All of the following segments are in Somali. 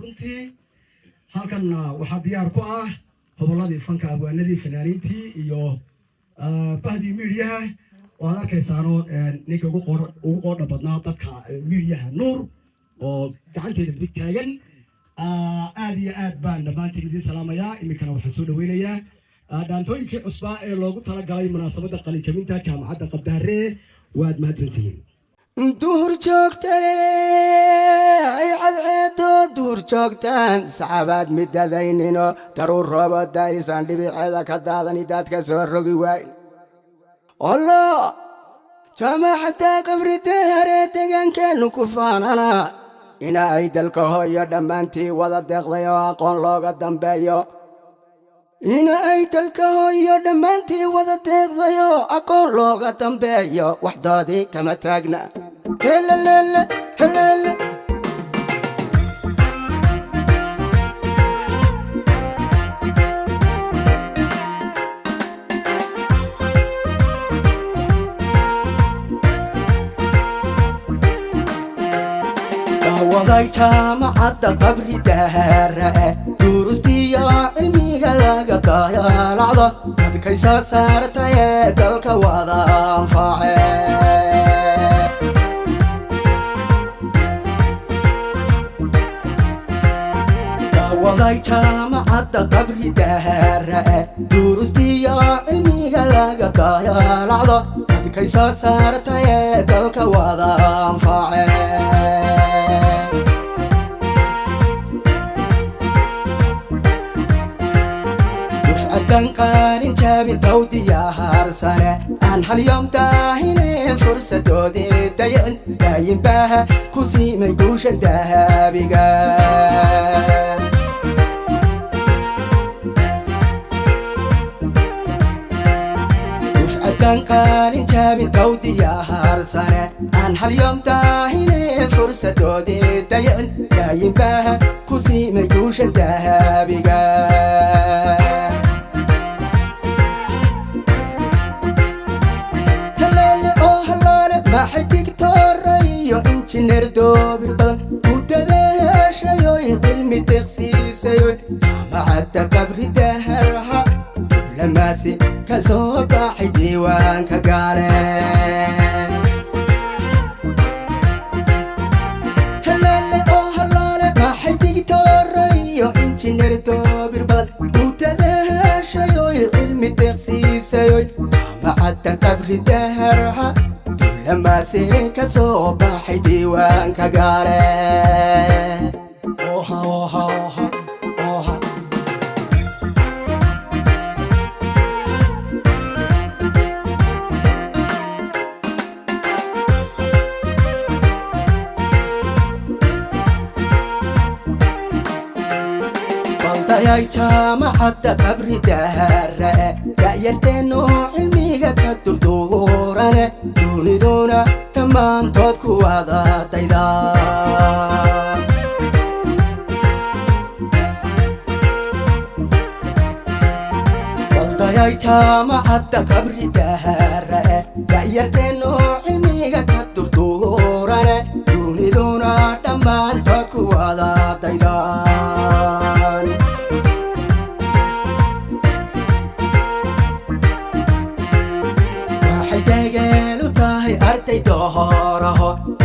runtii halkan waxaa diyaar ku ah hobolladii fanka abwaanadii fanaaniintii iyo bahdii miidiyaha waad arkaysaano ninka ugu qoodha badnaa dadka miidiyaha nuur oo gacanteeda midig taagan aad iyo aad baan dhammaantiin idiin salaamayaa iminkana waxaan soo dhaweynayaa dhaantooyinkii cusbaa ee loogu talagalay munaasabadda qalinjabinta jaamacadda Qabdaare waad mahadsantihiin duur joogtay cadceedo duur joogtaan saxaabaad midadaynino daruur roobada aysan dhibiceeda ka daadani dadka soo rogi wayn ollo jaamacadda Qabdaare deegaankeenu ku faanana ina ay dalka hooyo dhammaantii wada deeqday oo aqoon looga dambeeyo ina ay dalka hooyo dhammaantii wada deeqday oo aqoon looga dambeeyo waxdoodii kama taagna helele helele waday jaamacadda Qabdaare durustiya cilmiga laga dayaalacdo dadkay soo saartay dalka wada anfacay waday jaamacadda Qabdaare durustiya cilmiga laga dayaalacdo dadkay soo saartay dalka wada anfacay قارن جابي دودي يا هارسانة عن هاليوم داهين فرصة دودي داين داين بها كوسي من كوش دهابيقا دفعة قارن جابي دودي يا هارسانة عن هاليوم داهين فرصة دودي داين داين بها كوسي من كوش دهابيقا injineer doobir badan ku dadaashayo cilmi takhsiisayo jaamacadda Qabdaare diblomaasi ka soo baxay diiwaanka gaale halale oo halale maxay digtoorayo injineer doobir badan ku dadaashayo cilmi takhsiisayo jaamacadda Qabdaare لما سيك صوب حدي وانك قالي اوها اوها اوها اوها بلطاي جامعة Qabdaare دايرتينو علميك كدردورانه دونيدونا دمان تود كوادا دايدا بلطاي جامعة Qabdaare دايرتينو علميك كدردورانه دونيدونا دمان تود كوادا دايدا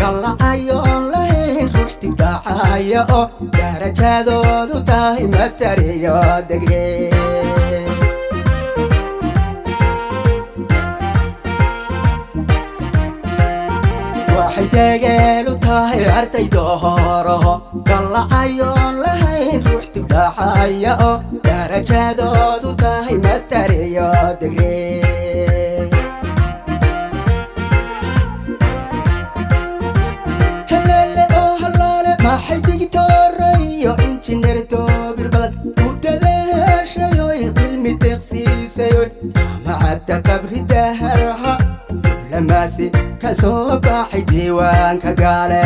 قال أيون لهين روحتي دعاية درجة تاهي مسترية دقري واحد قالوا تاهي أرتي دهاره قال أيون لهين روحتي دعاية درجة تاهي مسترية دقري injineer doobir badan ku dadaashayo cilmi takhsiisayo jaamacadda Qabdaare diblomaasi ka soo baxay diiwaanka gaale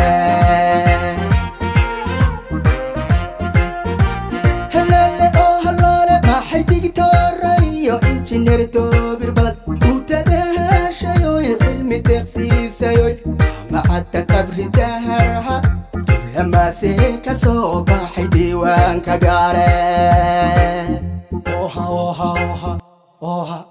halale oo halale maxay digtoorayo injineer doobir badan ku dadaashayo cilmi takhsiisayo jaamacadda Qabdaare دماسي كسوق حدي وانك قاري. اوها اوها اوها اوها